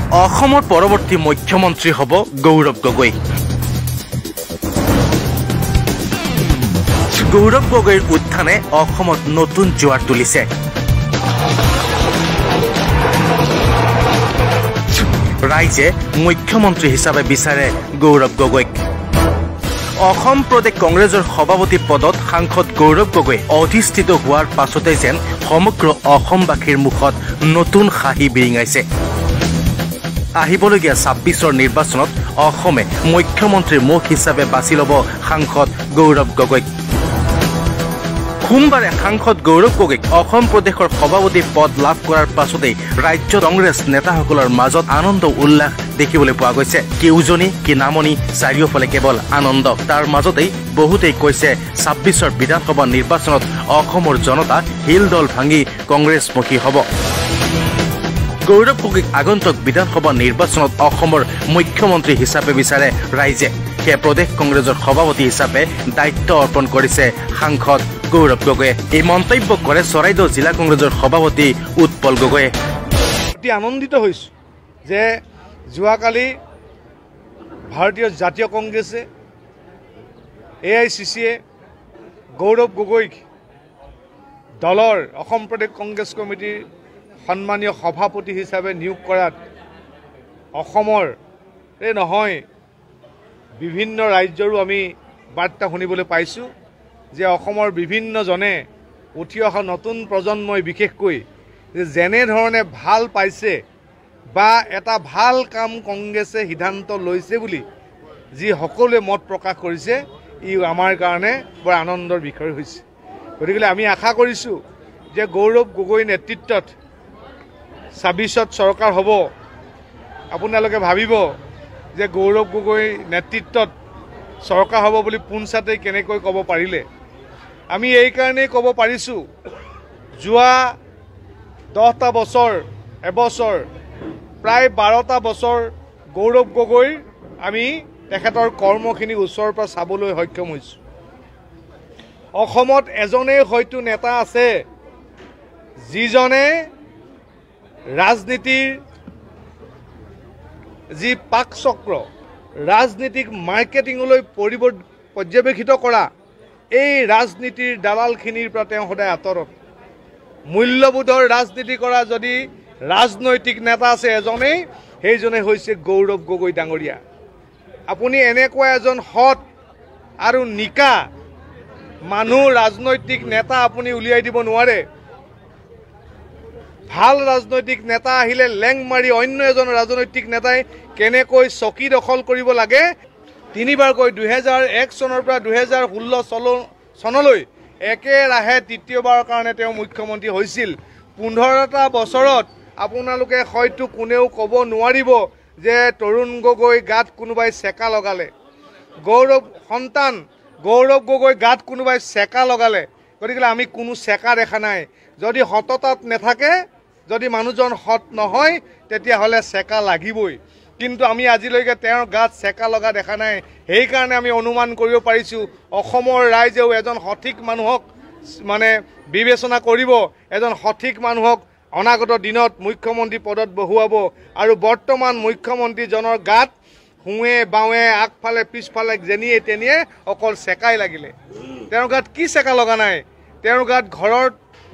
অসমৰ পৰৱৰ্তী মুখ্যমন্ত্ৰী হ'ব গৌৰৱ গগৈ। গৌৰৱ গগৈৰ উত্থানে অসমত নতুন জোৱাৰ তুলিছে। ৰাইজে মুখ্যমন্ত্ৰী হিচাপে বিচাৰে গৌৰৱ গগৈক। অসম প্ৰদেশ কংগ্ৰেছৰ সভাপতি পদত সাংসদ গৌৰৱ গগৈ অধিষ্ঠিত হোৱাৰ পাছতে যেন সমগ্ৰ অসমবাসীৰ মুখত নতুন হাঁহি বিৰিঙাইছে। আহিবলগীয়া ২৬ৰ নিৰ্বাচনত অসমে মুখ্যমন্ত্ৰীৰ মুখ হিচাপে বাছি ল'ব সাংসদ গৌৰৱ গগৈক। সোমবাৰে সাংসদ গৌৰৱ গগৈক অসম প্ৰদেশৰ সভাপতি পদ লাভ কৰাৰ পাছতেই ৰাজ্য কংগ্ৰেছ নেতাসকলৰ মাজত আনন্দ উল্লাস দেখিবলৈ পোৱা গৈছে। কি উজনি কি নামনি, চাৰিওফালে কেৱল আনন্দ। তাৰ মাজতেই বহুতেই কৈছে ২৬ৰ বিধানসভা নিৰ্বাচনত অসমৰ জনতা হিলদল ভাঙি কংগ্ৰেছমুখী হ'ব। গৌৰৱ গগৈক আগন্তুক বিধানসভা নিৰ্বাচনত অসমৰ মুখ্যমন্ত্ৰী হিচাপে বিচাৰে ৰাইজে। সেয়া প্ৰদেশ কংগ্ৰেছৰ সভাপতি হিচাপে দায়িত্ব অৰ্পণ কৰিছে সাংসদ গৌৰৱ গগৈয়ে। এই মন্তব্য কৰে চৰাইদেউ জিলা কংগ্ৰেছৰ সভাপতি উৎপল গগৈয়ে। অতি আনন্দিত হৈছোঁ যে যোৱাকালি ভাৰতীয় জাতীয় কংগ্ৰেছে AICCয়ে গৌৰৱ গগৈক দলৰ অসম প্ৰদেশ কংগ্ৰেছ কমিটিৰ সন্মানীয় সভাপতি হিচাপে নিয়োগ কৰাত অসমৰ নহয় বিভিন্ন ৰাজ্যৰো আমি বাৰ্তা শুনিবলৈ পাইছোঁ যে অসমৰ বিভিন্নজনে উঠি অহা নতুন প্ৰজন্মই বিশেষকৈ যেনেধৰণে ভাল পাইছে বা এটা ভাল কাম কংগ্ৰেছে সিদ্ধান্ত লৈছে বুলি যি সকলোৱে মত প্ৰকাশ কৰিছে, ই আমাৰ কাৰণে বৰ আনন্দৰ বিষয় হৈছে। গতিকে আমি আশা কৰিছোঁ যে গৌৰৱ গগৈ নেতৃত্বত ২৬ত চৰকাৰ হ'ব। আপোনালোকে ভাবিব যে গৌৰৱ গগৈ নেতৃত্বত চৰকাৰ হ'ব বুলি পোনছাতে কেনেকৈ ক'ব পাৰিলে। আমি এইকাৰণেই ক'ব পাৰিছোঁ, যোৱা 10টা বছৰ, এবছৰ, প্ৰায় 12টা বছৰ গৌৰৱ গগৈৰ আমি তেখেতৰ কৰ্মখিনি ওচৰৰ পৰা চাবলৈ সক্ষম হৈছোঁ। অসমত এজনেই হয়তো নেতা আছে যিজনে ৰাজনীতিৰ যি পাক চক্ৰ, ৰাজনীতিক মাৰ্কেটিঙলৈ পৰ্যবেক্ষিত কৰা এই ৰাজনীতিৰ দালালখিনিৰ পৰা তেওঁ সদায় আঁতৰত। মূল্যবোধৰ ৰাজনীতি কৰা যদি ৰাজনৈতিক নেতা আছে এজনেই, সেইজনে হৈছে গৌৰৱ গগৈ ডাঙৰীয়া। আপুনি এনেকুৱা এজন সৎ আৰু নিকা মানুহ ৰাজনৈতিক নেতা আপুনি উলিয়াই দিব নোৱাৰে। ভাল ৰাজনৈতিক নেতা আহিলে লেং মাৰি অন্য এজন ৰাজনৈতিক নেতাই কেনেকৈ চকী দখল কৰিব লাগে, তিনিবাৰকৈ 2001 চনৰ পৰা 2016 চনলৈ একেৰাহে তৃতীয়বাৰৰ কাৰণে তেওঁ মুখ্যমন্ত্ৰী হৈছিল। 15টা বছৰত আপোনালোকে হয়তো কোনেও ক'ব নোৱাৰিব যে তৰুণ গগৈ গাত কোনোবাই চেকা লগালে, গৌৰৱ গগৈ গাত কোনোবাই চেকা লগালে। গতিকে আমি কোনো চেকা দেখা নাই। যদি সততাত নাথাকে, যদি মানুহজন সৎ নহয়, তেতিয়াহ'লে চেকা লাগিবই। কিন্তু আমি আজিলৈকে তেওঁৰ গাত চেকা লগা দেখা নাই। সেইকাৰণে আমি অনুমান কৰিব পাৰিছোঁ অসমৰ ৰাইজেও এজন সঠিক মানুহক বিবেচনা কৰিব, এজন সঠিক মানুহক অনাগত দিনত মুখ্যমন্ত্ৰী পদত বহুৱাব। আৰু বৰ্তমান মুখ্যমন্ত্ৰীজনৰ গাত সোঁৱে বাৱে আগফালে পিছফালে যেনিয়ে তেনিয়ে অকল চেকাই লাগিলে। তেওঁৰ গাত কি চেকা লগা নাই? তেওঁৰ গাত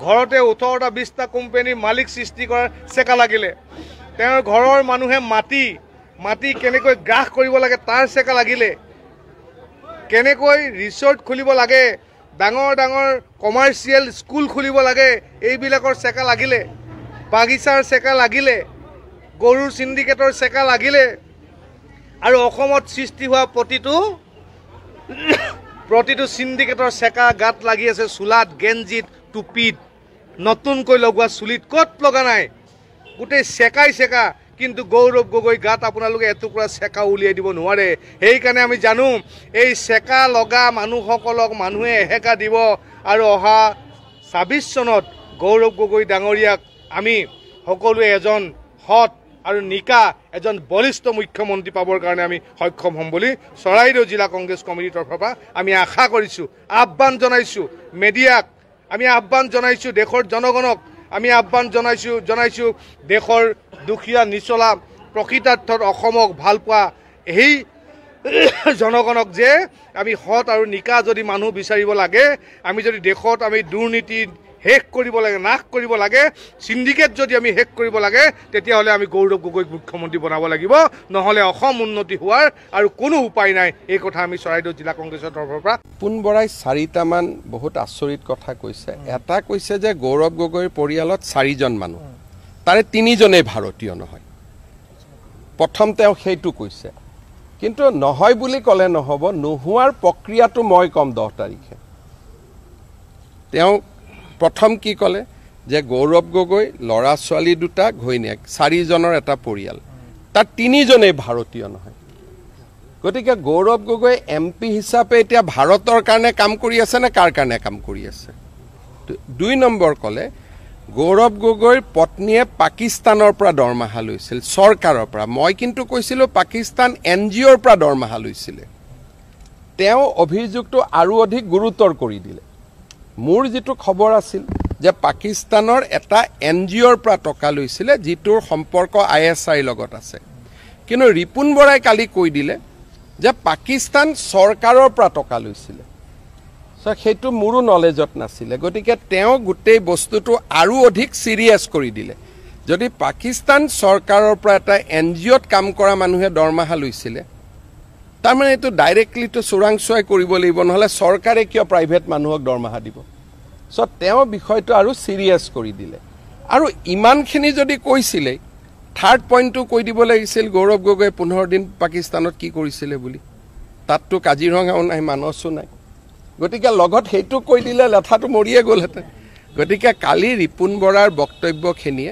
ঘৰতে 18টা 20টা কোম্পানীৰ মালিক সৃষ্টি কৰাৰ চেকা লাগিলে। তেওঁৰ ঘৰৰ মানুহে মাটি কেনেকৈ গ্ৰাস কৰিব লাগে তাৰ চেকা লাগিলে। কেনেকৈ ৰিচৰ্ট খুলিব লাগে, ডাঙৰ ডাঙৰ কমাৰ্চিয়েল স্কুল খুলিব লাগে, এইবিলাকৰ চেকা লাগিলে। বাগিচাৰ চেকা লাগিলে, গৰুৰ চিণ্ডিকেটৰ চেকা লাগিলে। আৰু অসমত সৃষ্টি হোৱা প্ৰতিটো চিণ্ডিকেটৰ চেকা গাত লাগি আছে চোলাত, গেঞ্জিত, টুপিত, নতুনকৈ লগোৱা চুলিত ক'ত লগা নাই? গোটেই চেকাই চেকা। কিন্তু গৌৰৱ গগৈ গাত আপোনালোকে এটুকুৰা চেকা উলিয়াই দিব নোৱাৰে। সেইকাৰণে আমি জানো এই চেকা লগা মানুহসকলক মানুহে এহেকা দিব। আৰু অহা ২৬ চনত গৌৰৱ গগৈ ডাঙৰীয়াক আমি সকলোৱে এজন সৎ আৰু নিকা এজন বলিষ্ঠ মুখ্যমন্ত্ৰী পাবৰ কাৰণে আমি সক্ষম হ'ম বুলি চৰাইদেউ জিলা কংগ্ৰেছ কমিটিৰ তৰফৰ পৰা আমি আশা কৰিছোঁ। আহ্বান জনাইছোঁ মেডিয়াক, আমি আহ্বান জনাইছোঁ দেশৰ জনগণক, আমি আহ্বান জনাইছোঁ দেশৰ দুখীয়া নিচলা প্ৰকৃতাৰ্থত অসমক ভাল পোৱা এই জনগণক যে আমি সৎ আৰু নিকা যদি মানুহ বিচাৰিব লাগে, আমি যদি দেশত আমি দুৰ্নীতি শেষ কৰিব লাগে, নাশ কৰিব লাগে, সিন্ডিকেট যদি আমি শেষ কৰিব লাগে, তেতিয়াহ'লে আমি গৌৰৱ গগৈক মুখ্যমন্ত্ৰী বনাব লাগিব, নহ'লে অসম উন্নতি হোৱাৰ আৰু কোনো উপায় নাই। এই কথা আমি চৰাইদেউ জিলা কংগ্ৰেছৰ তৰফৰ পৰা। ৰিপুন বৰাই 4টামান বহুত আচৰিত কথা কৈছে। এটা কৈছে যে গৌৰৱ গগৈৰ পৰিয়ালত 4জন মানুহ, তাৰে 3জনেই ভাৰতীয় নহয়। প্ৰথম তেওঁ সেইটো কৈছে, কিন্তু নহয় বুলি ক'লে নহ'ব, নোহোৱাৰ প্ৰক্ৰিয়াটো মই ক'ম 10 তাৰিখে। তেওঁ প্ৰথম কি ক'লে যে গৌৰৱ গগৈ ল'ৰা ছোৱালী 2টা, ঘৈণীয়েক, 4জনৰ এটা পৰিয়াল, তাত 3জনেই ভাৰতীয় নহয়। গতিকে গৌৰৱ গগৈ MP হিচাপে এতিয়া ভাৰতৰ কাৰণে কাম কৰি আছে নে কাৰ কাৰণে কাম কৰি আছে? 2 নম্বৰ ক'লে গৌৰৱ গগৈৰ পত্নীয়ে পাকিস্তানৰ পৰা দৰমহা লৈছিল, চৰকাৰৰ পৰা। মই কিন্তু কৈছিলোঁ পাকিস্তান NGOৰ পৰা দৰমহা লৈছিলে। তেওঁ অভিযোগটো আৰু অধিক গুৰুতৰ কৰি দিলে। মোৰ যিটো খবৰ আছিল যে পাকিস্তানৰ এটা NGOৰ পৰা টকা লৈছিলে, যিটোৰ সম্পৰ্ক ISIৰ লগত আছে। কিন্তু ৰিপুন বৰাই কালি কৈ দিলে যে পাকিস্তান চৰকাৰৰ পৰা টকা লৈছিলে। সেইটো মোৰো নলেজত নাছিলে। গতিকে তেওঁ গোটেই বস্তুটো আৰু অধিক চিৰিয়াছ কৰি দিলে। যদি পাকিস্তান চৰকাৰৰ পৰা এটা NGOত কাম কৰা মানুহে দৰমহা লৈছিলে, তাৰমানে এইটো ডাইৰেক্টলিটো চোৰাংচোৱাই কৰিব লাগিব, নহ'লে চৰকাৰে কিয় প্ৰাইভেট মানুহক দৰমহা দিব? তেওঁ বিষয়টো আৰু চিৰিয়াছ কৰি দিলে। আৰু ইমানখিনি যদি কৈছিলে, থাৰ্ড পইণ্টটো কৈ দিব লাগিছিল গৌৰৱ গগৈ 15 দিন পাকিস্তানত কি কৰিছিলে বুলি। তাততো কাজিৰঙাও নাই, মানসো নাই। গতিকে লগত সেইটো কৈ দিলে লেঠাটো মৰিয়ে গ'লহেঁতেন। গতিকে কালি ৰিপুন বৰাৰ বক্তব্যখিনিয়ে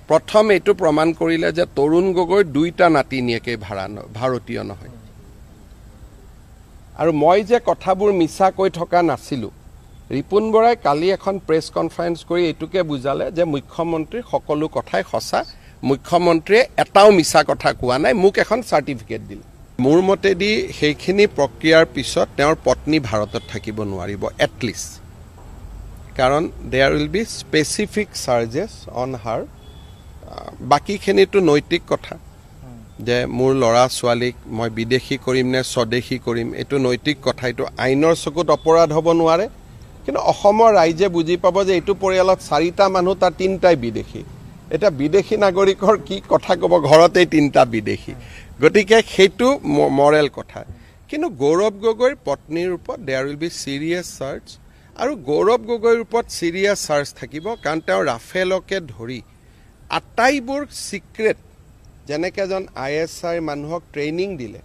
প্ৰথম এইটো প্ৰমাণ কৰিলে যে তৰুণ গগৈৰ 2টা নাতিনীয়েকে ভাৰতীয় নহয়। আৰু মই যে কথাবোৰ মিছা কৈ থকা নাছিলোঁ, ৰিপুন বৰাই কালি এখন প্ৰেছ কনফাৰেন্স কৰি এইটোকে বুজালে যে মুখ্যমন্ত্ৰীৰ সকলো কথাই সঁচা, মুখ্যমন্ত্ৰীয়ে এটাও মিছা কথা কোৱা নাই, মোক এখন চাৰ্টিফিকেট দিলে। মোৰ মতেদি সেইখিনি প্ৰক্ৰিয়াৰ পিছত তেওঁৰ পত্নী ভাৰতত থাকিব নোৱাৰিব এটলিষ্ট, কাৰণ there will be specific charges on her. বাকীখিনিতো নৈতিক কথা, যে মোৰ ল'ৰা ছোৱালীক মই বিদেশী কৰিম নে স্বদেশী কৰিম, এইটো নৈতিক কথা, এইটো আইনৰ চকুত অপৰাধ হ'ব নোৱাৰে। কিন্তু অসমৰ ৰাইজে বুজি পাব যে এইটো পৰিয়ালত 4টা মানুহ, তাৰ 3টাই বিদেশী। এতিয়া বিদেশী নাগৰিকৰ কি কথা ক'ব, ঘৰতেই 3টা বিদেশী। গতিকে সেইটো মৰেল কথা। কিন্তু গৌৰৱ গগৈৰ পত্নীৰ ওপৰত there will be serious charge, আৰু গৌৰৱ গগৈৰ ওপৰত চিৰিয়াছ চাৰ্জ থাকিব, কাৰণ তেওঁ ৰাফেলকে ধৰি আটাইবোৰ চিক্ৰেট, যেনেকৈ এজন ISI মানুহক ট্ৰেইনিং দিলে,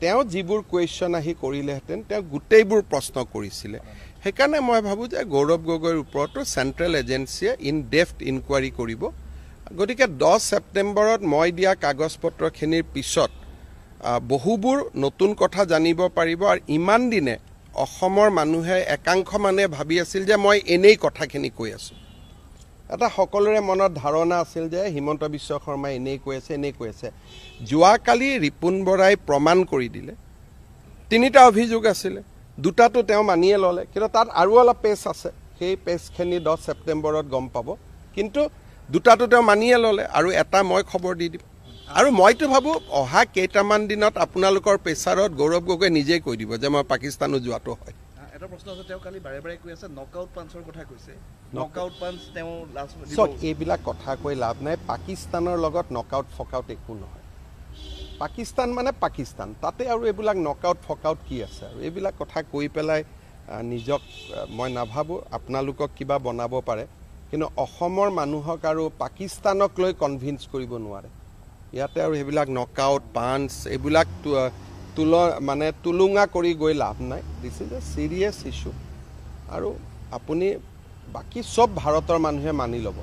তেওঁ যিবোৰ কুৱেশ্যন আহি কৰিলেহেঁতেন, তেওঁ গোটেইবোৰ প্ৰশ্ন কৰিছিলে। সেইকাৰণে মই ভাবোঁ যে গৌৰৱ গগৈৰ ওপৰতো চেণ্ট্ৰেল এজেঞ্চিয়ে ইন ডেপ্থ ইনকুৱাৰী কৰিব। গতিকে 10 ছেপ্টেম্বৰত মই দিয়া কাগজ পত্ৰখিনিৰ পিছত বহুবোৰ নতুন কথা জানিব পাৰিব। আৰু ইমান দিনে অসমৰ মানুহে একাংশ মানুহে ভাবি আছিল যে মই এনেই কথাখিনি কৈ আছোঁ। এটা সকলোৰে মনত ধাৰণা আছিল যে হিমন্ত বিশ্ব শৰ্মাই এনেই কৈ আছে। যোৱাকালি ৰিপুন বৰাই প্ৰমাণ কৰি দিলে 3টা অভিযোগ আছিলে, 2টাটো তেওঁ মানিয়ে ল'লে, কিন্তু তাত আৰু অলপ পেজ আছে, সেই পেজখিনি 10 ছেপ্টেম্বৰত গম পাব। কিন্তু 2টাটো তেওঁ মানিয়ে ল'লে, আৰু এটা মই খবৰ দি দিম। আৰু মইতো ভাবোঁ অহা কেইটামান দিনত আপোনালোকৰ প্ৰেছাৰত গৌৰৱ গগৈ নিজেই কৈ দিব যে মই পাকিস্তানো যোৱাটো হয়। এটা প্ৰশ্ন আছে, তেওঁ কালি বাৰে বাৰে কৈ আছে নকআউট পাঞ্চৰ কথা কৈছে। নকআউট পাঞ্চ তেওঁ লাষ্ট এইবিলাক কথা কৈ লাভ নাই। পাকিস্তানৰ লগত নকআউট ফকআউট একো নহয়। পাকিস্তান মানে পাকিস্তান, তাতে আৰু এইবিলাক নকআউট ফকআউট কি আছে? আৰু এইবিলাক কথা কৈ পেলাই নিজক মই নাভাবোঁ আপোনালোকক কিবা বনাব পাৰে, কিন্তু অসমৰ মানুহক আৰু পাকিস্তানক লৈ কনভিন্স কৰিব নোৱাৰে। ইয়াতে আৰু সেইবিলাক নকআউট পাঞ্চ এইবিলাক তুলুঙা কৰি গৈ লাভ নাই। This is a serious issue. আৰু আপুনি বাকী চব ভাৰতৰ মানুহে মানি ল'ব।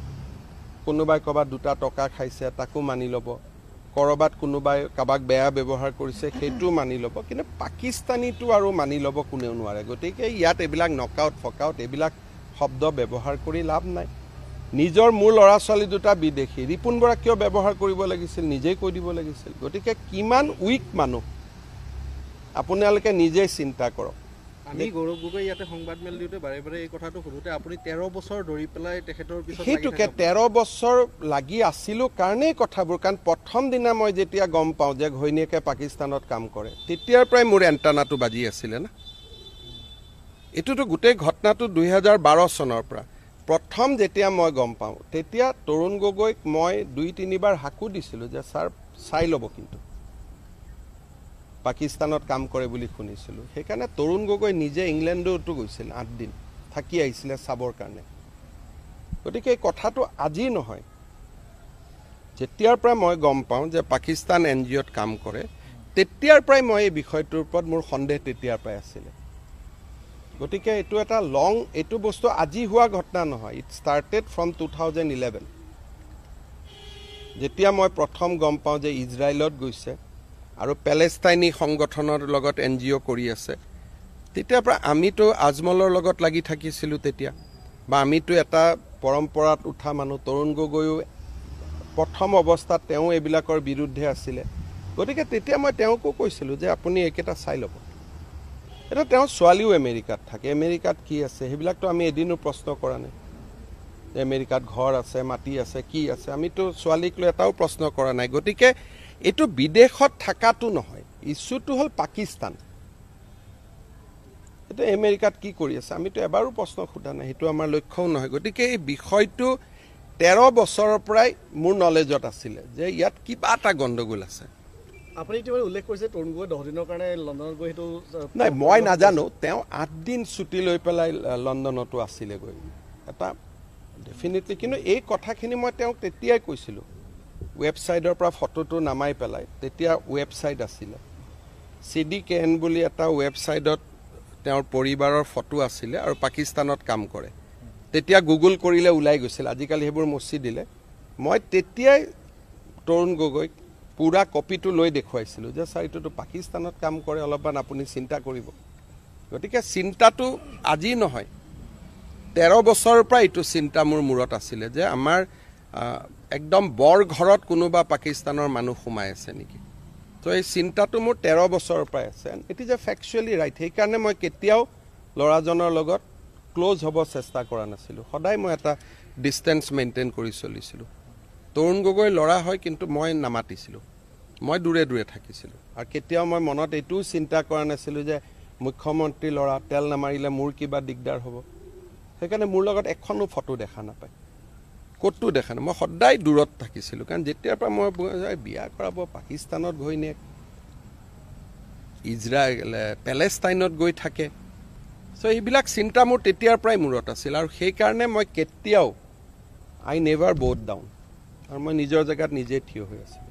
কোনোবাই ক'ৰবাত 2টা টকা খাইছে তাকো মানি ল'ব, ক'ৰবাত কোনোবাই কাৰোবাক বেয়া ব্যৱহাৰ কৰিছে সেইটো মানি ল'ব, কিন্তু পাকিস্তানীটো আৰু মানি ল'ব কোনেও নোৱাৰে। গতিকে ইয়াত এইবিলাক নকআউট ফকআউট এইবিলাক শব্দ ব্যৱহাৰ কৰি লাভ নাই। নিজৰ মোৰ ল'ৰা ছোৱালী 2টা বিদেশী, ৰিপুন বৰা কিয় ব্যৱহাৰ কৰিব লাগিছিল? নিজেই কৈ দিব লাগিছিল। গতিকে কিমান উইক মানুহ আপোনালোকে নিজেই চিন্তা কৰক। আমি গৌৰৱ গগৈ ইয়াতে সংবাদমেল দিওঁতে বাৰে বাৰে এই কথাটো সোধোতে আপুনি 13 বছৰ ধৰি পেলাই তেখেতৰ পিছত সেইটোকে 13 বছৰ লাগি আছিলোঁ কাৰণেই কথাবোৰ কাৰণ প্ৰথম দিনা মই যেতিয়া গম পাওঁ যে ঘৈণীয়েকে পাকিস্তানত কাম কৰে তেতিয়াৰ পৰাই মোৰ এণ্টানাটো বাজি আছিলে না এইটোতো গোটেই ঘটনাটো 2012 চনৰ পৰা প্ৰথম যেতিয়া মই গম পাওঁ তেতিয়া তৰুণ গগৈক মই 2-3 বাৰ হাকু দিছিলোঁ যে ছাৰ চাই ল'ব কিন্তু পাকিস্তানত কাম কৰে বুলি শুনিছিলোঁ সেইকাৰণে তৰুণ গগৈ নিজে ইংলেণ্ডতো গৈছিল 8 দিন থাকি আহিছিলে চাবৰ কাৰণে গতিকে এই কথাটো আজি নহয় যেতিয়াৰ পৰা মই গম পাওঁ যে পাকিস্তান NGOত কাম কৰে তেতিয়াৰ পৰাই মই এই বিষয়টোৰ ওপৰত মোৰ সন্দেহ তেতিয়াৰ পৰাই আছিলে গতিকে এইটো এটা লং এইটো বস্তু আজি হোৱা ঘটনা নহয় ইট ষ্টাৰ্টেড ফ্ৰম 2011 যেতিয়া মই প্ৰথম গম পাওঁ যে ইজৰাইলত গৈছে আৰু পেলেষ্টাইনী সংগঠনৰ লগত NGO কৰি আছে তেতিয়াৰ পৰা আমিতো আজমলৰ লগত লাগি থাকিছিলোঁ তেতিয়া বা আমিতো এটা পৰম্পৰাত উঠা মানুহ তৰুণ গগৈও প্ৰথম অৱস্থাত তেওঁ এইবিলাকৰ বিৰুদ্ধে আছিলে গতিকে তেতিয়া মই তেওঁকো কৈছিলোঁ যে আপুনি একেটা চাই ল'ব এটা তেওঁ ছোৱালীও আমেৰিকাত থাকে আমেৰিকাত কি আছে সেইবিলাকতো আমি এদিনো প্ৰশ্ন কৰা নাই আমেৰিকাত ঘৰ আছে মাটি আছে কি আছে আমিতো ছোৱালীক লৈ এটাও প্ৰশ্ন কৰা নাই গতিকে এইটো বিদেশত থাকাটো নহয় ইস্যুটো হ'ল পাকিস্তান এটা আমেৰিকাত কি কৰি আছে আমিতো এবাৰো প্ৰশ্ন সোধা নাই সেইটো আমাৰ লক্ষ্যও নহয় গতিকে এই বিষয়টো 13 বছৰৰ পৰাই মোৰ নলেজত আছিলে যে ইয়াত কিবা এটা গণ্ডগোল আছে আপুনি ইতিমধ্যে উল্লেখ কৰিছে তৰুণ গগৈ 10 দিনৰ কাৰণে লণ্ডনত গৈ সেইটো নাই মই নাজানো তেওঁ 8 দিন ছুটি লৈ পেলাই লণ্ডনতো আছিলে গৈ এটা ডেফিনেটলি কিন্তু এই কথাখিনি মই তেওঁক তেতিয়াই কৈছিলোঁ ৱেবছাইটৰ পৰা ফটোটো নামাই পেলাই তেতিয়া ৱেবছাইট আছিলে CDKN বুলি এটা ৱেবছাইটত তেওঁৰ পৰিবাৰৰ ফটো আছিলে আৰু পাকিস্তানত কাম কৰে তেতিয়া গুগল কৰিলে ওলাই গৈছিল আজিকালি সেইবোৰ মুছি দিলে মই তেতিয়াই তৰুণ গগৈক পুৰা কপিটো লৈ দেখুৱাইছিলোঁ যে ছাৰ এইটোতো পাকিস্তানত কাম কৰে অলপমান আপুনি চিন্তা কৰিব গতিকে চিন্তাটো আজি নহয় 13 বছৰৰ পৰা এইটো চিন্তা মোৰ মূৰত আছিলে যে আমাৰ একদম বৰ ঘৰত কোনোবা পাকিস্তানৰ মানুহ সোমাই আছে নেকি তো এই চিন্তাটো মোৰ 13 বছৰৰ পৰাই আছে ইট ইজ এ ফেকচুৱেলি ৰাইট সেইকাৰণে মই কেতিয়াও ল'ৰাজনৰ লগত ক্লোজ হ'ব চেষ্টা কৰা নাছিলোঁ সদায় মই এটা ডিষ্টেঞ্চ মেইনটেইন কৰি চলিছিলোঁ তৰুণ গগৈ ল'ৰা হয় কিন্তু মই নামাতিছিলোঁ মই দূৰে দূৰে থাকিছিলোঁ আৰু কেতিয়াও মই মনত এইটোও চিন্তা কৰা নাছিলোঁ যে মুখ্যমন্ত্ৰী ল'ৰা তেল নামাৰিলে মোৰ কিবা দিগদাৰ হ'ব সেইকাৰণে মোৰ লগত এখনো ফটো দেখা নাপায় ক'তো দেখা নাই মই সদায় দূৰত থাকিছিলোঁ কাৰণ যেতিয়াৰ পৰা মই বিয়া কৰাব পাকিস্তানত ঘৈণীয়েক ইজৰাইল পেলেষ্টাইনত গৈ থাকে চ' এইবিলাক চিন্তা মোৰ তেতিয়াৰ পৰাই মূৰত আছিল আৰু সেইকাৰণে মই কেতিয়াও আই নেভাৰ ব'থ ডাউন আৰু মই নিজৰ জেগাত নিজে থিয় হৈ আছোঁ